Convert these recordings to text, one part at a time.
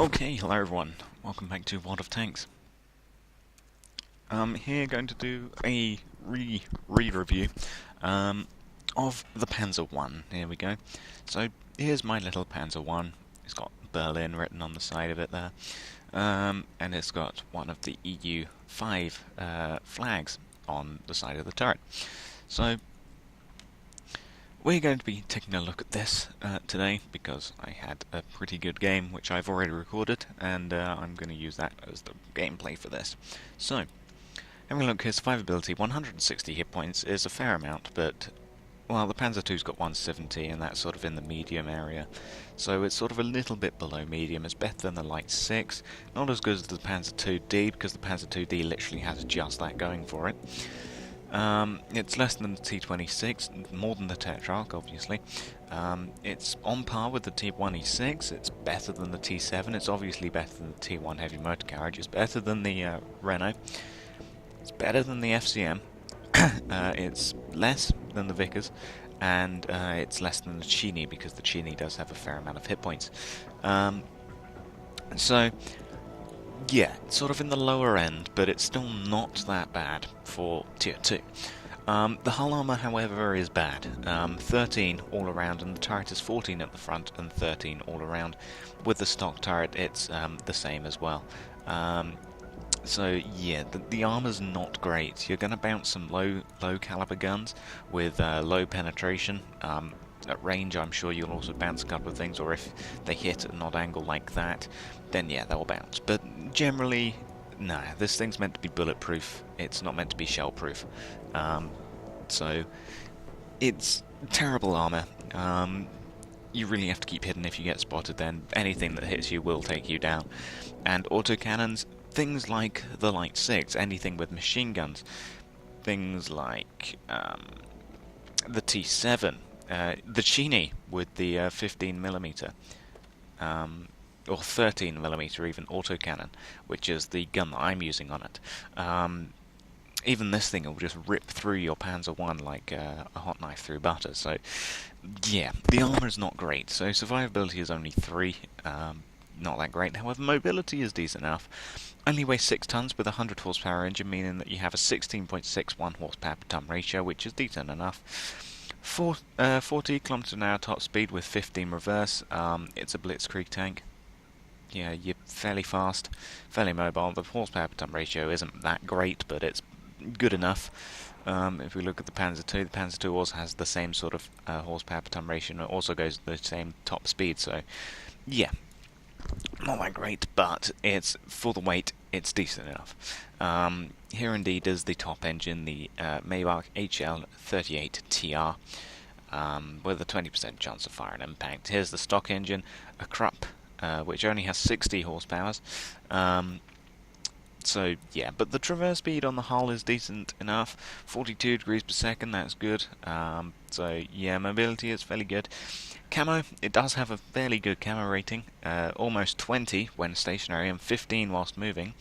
Okay, hello everyone. Welcome back to World of Tanks. Here going to do a re-review of the Panzer I. Here we go. So here's my little Panzer I. It's got Berlin written on the side of it there, and it's got one of the EU5 flags on the side of the turret. So we're going to be taking a look at this today because I had a pretty good game which I've already recorded, and I'm going to use that as the gameplay for this. So, having a look here, survivability, 160 hit points is a fair amount, but, well, the Panzer II's got 170 and that's sort of in the medium area. So it's sort of a little bit below medium. It's better than the Light 6, not as good as the Panzer II-D because the Panzer II-D literally has just that going for it. It's less than the T26, more than the Tetrarch, obviously. It's on par with the T1E6, it's better than the T7, it's obviously better than the T1 heavy motor carriage, it's better than the Renault, it's better than the FCM, it's less than the Vickers, and it's less than the Cini, because the Cini does have a fair amount of hit points. So, yeah, sort of in the lower end, but it's still not that bad for Tier 2. The hull armor, however, is bad. 13 all around, and the turret is 14 at the front and 13 all around. With the stock turret, it's the same as well. So yeah, the armor's not great. You're going to bounce some low caliber guns with low penetration. At range, I'm sure you'll also bounce a couple of things, or if they hit at an odd angle like that, then yeah, they'll bounce. But generally, nah, this thing's meant to be bulletproof. It's not meant to be shell-proof. So it's terrible armor. You really have to keep hidden if you get spotted, then anything that hits you will take you down. And autocannons, things like the Light 6, anything with machine guns, things like the T7, the Cini with the 15mm, or 13mm even autocannon, which is the gun that I'm using on it. Even this thing will just rip through your Panzer I like a hot knife through butter. So, yeah, the armor is not great. So survivability is only 3, not that great. However, mobility is decent enough. Only weighs 6 tons with a 100 horsepower engine, meaning that you have a 16.61 horsepower per ton ratio, which is decent enough. 40 kilometers an hour top speed with 15 reverse. It's a blitzkrieg tank. Yeah, you're fairly fast, fairly mobile. The horsepower per ton ratio isn't that great, but it's good enough. If we look at the Panzer II also has the same sort of horsepower per ton ratio, and it also goes the same top speed. So, yeah, not that great, but it's for the weight, it's decent enough. Here indeed is the top engine, the Maybach HL38TR, with a 20% chance of fire and impact. Here's the stock engine, a Krupp, which only has 60 horsepower. So yeah, but the traverse speed on the hull is decent enough. 42 degrees per second, that's good. So yeah, mobility is fairly good. Camo, it does have a fairly good camo rating, almost 20 when stationary and 15 whilst moving,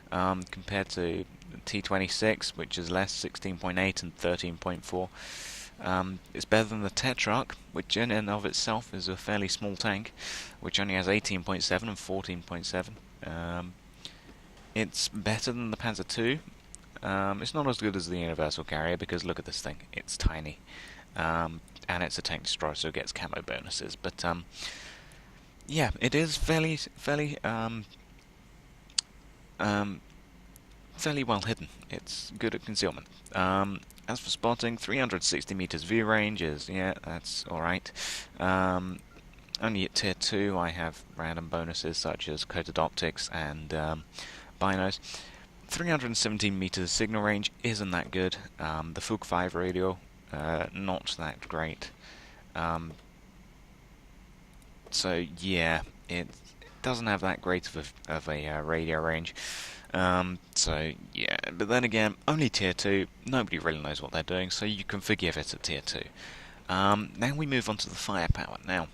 compared to T26, which is less, 16.8 and 13.4. It's better than the Tetrarch, which in and of itself is a fairly small tank, which only has 18.7 and 14.7. It's better than the Panzer II. It's not as good as the Universal Carrier because look at this thing, it's tiny. And it's a tank destroyer, so it gets camo bonuses. But yeah, it is fairly well hidden. It's good at concealment. As for spotting, 360 meters view range is, yeah, that's alright. Only at Tier 2 I have random bonuses such as coated optics and binos. 317 meters signal range isn't that good. The Fug 5 radio, not that great. So yeah, it doesn't have that great of a radio range. So yeah, but then again, only Tier 2, nobody really knows what they're doing, so you can forgive it at Tier 2. Now we move on to the firepower. Now,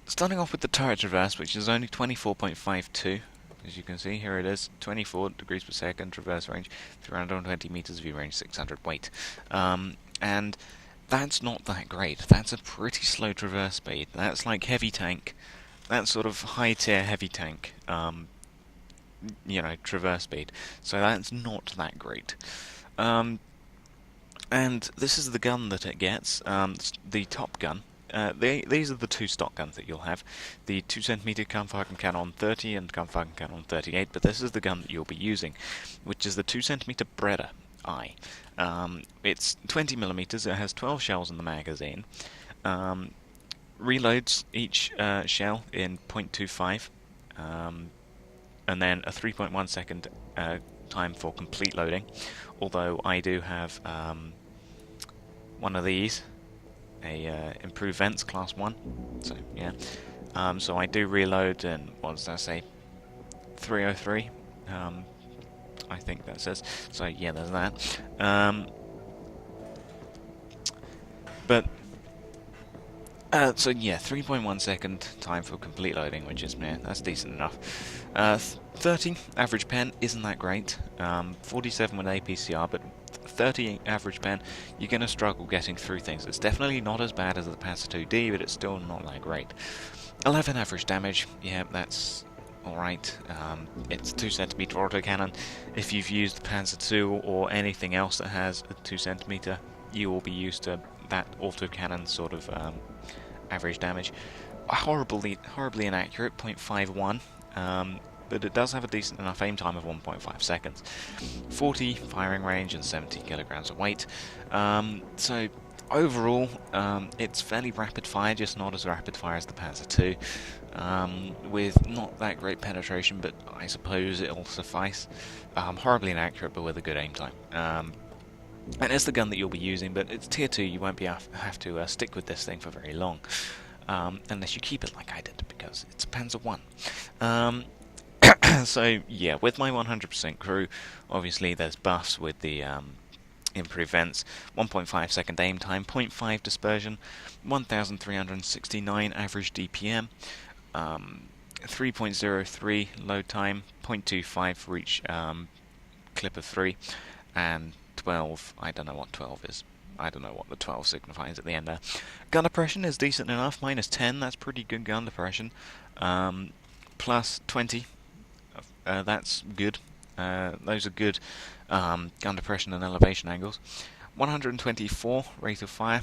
starting off with the turret traverse, which is only 24.52. As you can see, here it is, 24 degrees per second, traverse range, 320 meters, view range, 600 weight. And that's not that great. That's a pretty slow traverse speed. That's like heavy tank, that sort of high tier heavy tank, traverse speed. So that's not that great. Um, and this is the gun that it gets, the top gun. These are the two stock guns that you'll have. The 2 cm Kampfwagen Cannon 30 and Kampfwagen Cannon 38, but this is the gun that you'll be using, which is the 2 cm Breda I. It's 20 mm, it has 12 shells in the magazine. Reloads each shell in 0.25, and then a 3.1 second time for complete loading. Although I do have one of these, a improved vents class 1, so yeah. So I do reload in, what does that say, 303, I think that says. So yeah, there's that. But so yeah, 3.1 second time for complete loading, which is, man, that's decent enough. 30 average pen isn't that great. 47 with APCR, but 30 average pen, you're going to struggle getting through things. It's definitely not as bad as the Panzer II-D, but it's still not that great. 11 average damage, yeah, that's alright. It's 2 cm autocannon. If you've used the Panzer II or anything else that has a 2 cm, you will be used to that autocannon sort of average damage. Horribly inaccurate, 0.51, but it does have a decent enough aim time of 1.5 seconds. 40 firing range and 70 kilograms of weight. So overall, it's fairly rapid fire, just not as rapid fire as the Panzer II, with not that great penetration, but I suppose it'll suffice. Horribly inaccurate, but with a good aim time. And it's the gun that you'll be using, but it's tier 2, you won't be have to stick with this thing for very long. Unless you keep it like I did, because it's a Panzer I. So, yeah, with my 100% crew, obviously there's buffs with the improved vents, 1.5 second aim time, 0.5 dispersion, 1,369 average DPM, 3.03 load time, 0.25 for each clip of 3, and 12, I don't know what 12 is. I don't know what the 12 signifies at the end there. Gun depression is decent enough, -10, that's pretty good gun depression. Plus 20, that's good. Those are good gun depression and elevation angles. 124 rate of fire.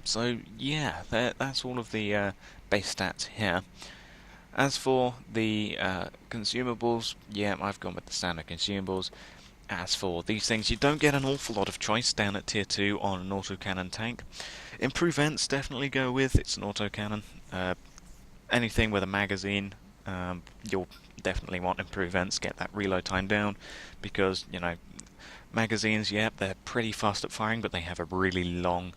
So yeah, that's all of the base stats here. As for the consumables, yeah, I've gone with the standard consumables. As for these things, you don't get an awful lot of choice down at tier 2 on an autocannon tank. Improved vents, definitely go with, it's an autocannon. Anything with a magazine, you'll definitely want improved vents, get that reload time down, because, magazines, yeah, they're pretty fast at firing, but they have a really long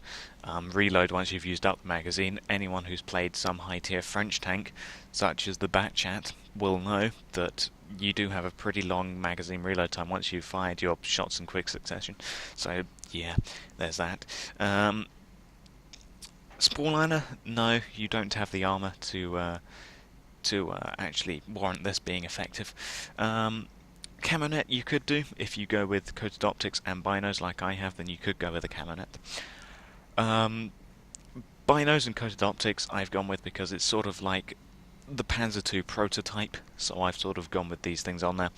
reload once you've used up the magazine. Anyone who's played some high-tier French tank, such as the Batchat, will know that you do have a pretty long magazine reload time once you've fired your shots in quick succession. So, yeah, there's that. Spalliner, no, you don't have the armor to actually warrant this being effective. Camonet you could do, if you go with coated optics and binos like I have, then you could go with a Camonet. Binos and coated optics I've gone with because it's sort of like the Panzer II prototype, so I've sort of gone with these things on there.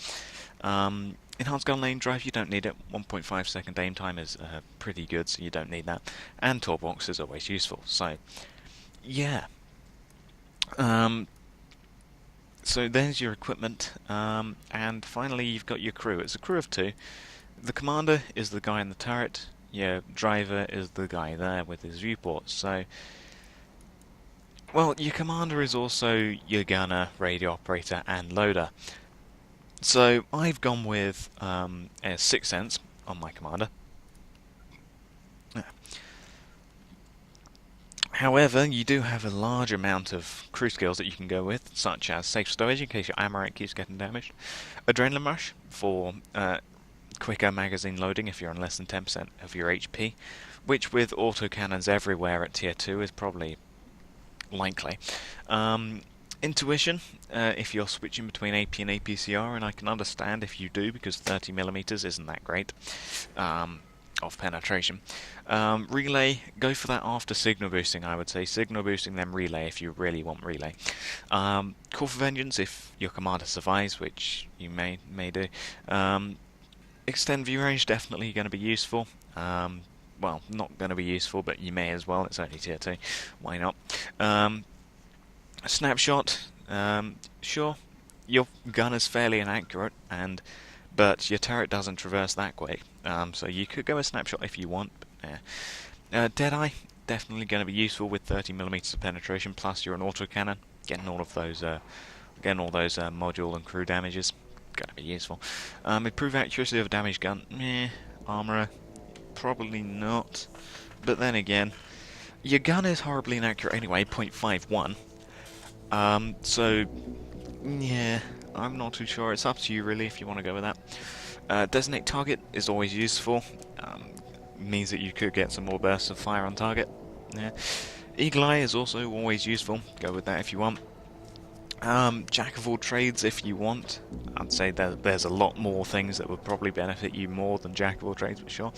Enhanced gun lane drive, you don't need it. 1.5 second aim time is pretty good, so you don't need that. And toolbox is always useful, so yeah. So there's your equipment, and finally you've got your crew. It's a crew of 2. The commander is the guy in the turret, your driver is the guy there with his viewport. So, well, your commander is also your gunner, radio operator, and loader. So I've gone with a 6th Sense on my commander. However, you do have a large amount of crew skills that you can go with, such as Safe Stowage in case your ammo rack keeps getting damaged, Adrenaline Rush for quicker magazine loading if you're on less than 10% of your HP, which with autocannons everywhere at tier 2 is probably likely. Intuition, if you're switching between AP and APCR, and I can understand if you do, because 30mm isn't that great. of penetration. Relay, go for that after signal boosting, I would say. Signal boosting, then relay if you really want relay. Call for vengeance if your commander survives, which you may do. Extend view range, definitely going to be useful. Well, not going to be useful, but you may as well. It's only tier 2. Why not? Snapshot, sure. Your gun is fairly inaccurate, but your turret doesn't traverse that quick. So you could go a snapshot if you want. But, Deadeye, definitely going to be useful with 30mm of penetration. Plus, you're an autocannon, getting all those module and crew damages. Going to be useful. Improve accuracy of a damaged gun. Armorer, probably not. But then again, your gun is horribly inaccurate anyway, 0.51. So yeah, I'm not too sure. It's up to you really if you want to go with that. Designate target is always useful. Means that you could get some more bursts of fire on target. Yeah. Eagle Eye is also always useful. Go with that if you want. Jack of all trades if you want. I'd say that there's a lot more things that would probably benefit you more than Jack of all trades, for sure.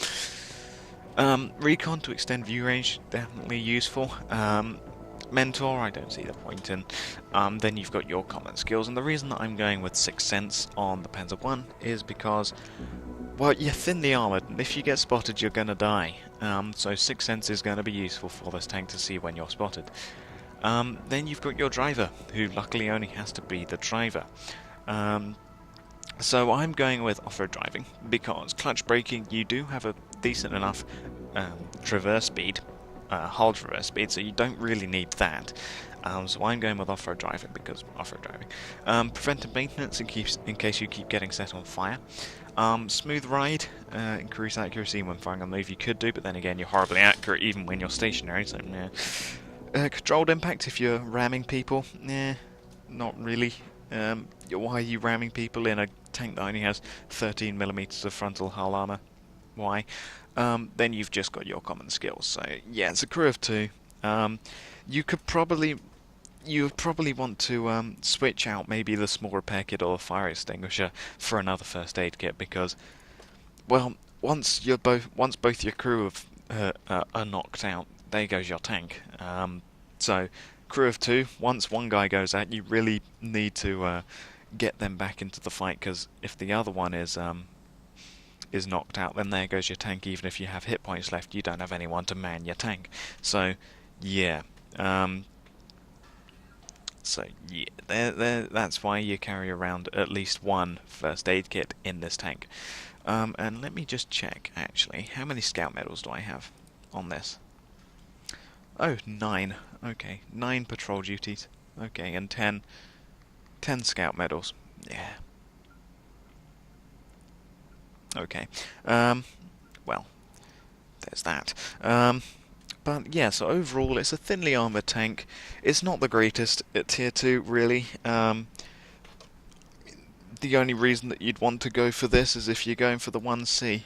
Recon to extend view range, definitely useful. Mentor, I don't see the point in. Then you've got your common skills, and the reason that I'm going with Sixth Sense on the Panzer I is because, well, you're thinly armoured, and if you get spotted, you're gonna die. So Sixth Sense is gonna be useful for this tank to see when you're spotted. Then you've got your driver, who luckily only has to be the driver. So I'm going with off-road driving, because clutch braking, you do have a decent enough traverse speed, hull traverse speed, so you don't really need that. So I'm going with off-road driving because off-road driving. Preventive maintenance in case you keep getting set on fire. Smooth ride, increase accuracy when firing on the move, you could do, but then again you're horribly accurate even when you're stationary, so yeah. Controlled impact if you're ramming people, not really. Why are you ramming people in a tank that only has 13mm of frontal hull armor? Why? Then you've just got your common skills. So yeah, it's a crew of 2. You would probably want to switch out maybe the small repair kit or the fire extinguisher for another first aid kit, because, well, once both your crew are knocked out, there goes your tank. So crew of 2, once one guy goes out, you really need to get them back into the fight, because if the other one is knocked out, then there goes your tank. Even if you have hit points left, you don't have anyone to man your tank. So yeah, that's why you carry around at least one first aid kit in this tank. And let me just check, actually, how many scout medals do I have on this? Oh, 9. Okay, 9 patrol duties. Okay, and 10 scout medals. Yeah. Okay. Well, there's that. But yeah, so overall it's a thinly armoured tank. It's not the greatest at tier 2, really. The only reason that you'd want to go for this is if you're going for the 1C.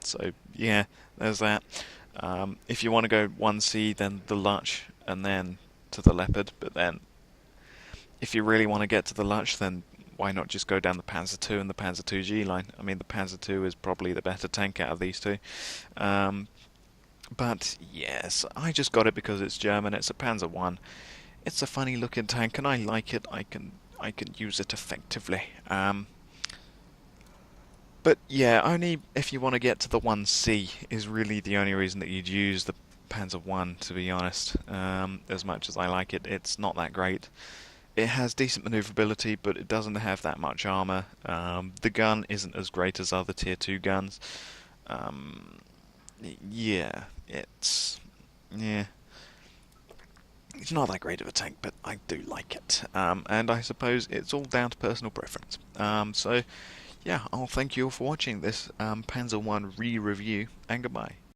So yeah, there's that. If you want to go 1C, then the Lutch, and then to the Leopard. But then, if you really want to get to the Lutch, then why not just go down the Panzer II and the Panzer IIG line? I mean, the Panzer II is probably the better tank out of these two. But yes, I just got it because it's German. It's a Panzer I. It's a funny looking tank, and I like it. I can use it effectively. But yeah, only if you want to get to the 1C is really the only reason that you'd use the Panzer I, to be honest. As much as I like it, it's not that great. It has decent maneuverability, but it doesn't have that much armor. The gun isn't as great as other tier 2 guns. Yeah, it's not that great of a tank, but I do like it. And I suppose it's all down to personal preference. So yeah, I'll thank you all for watching this Panzer I re-review, and goodbye.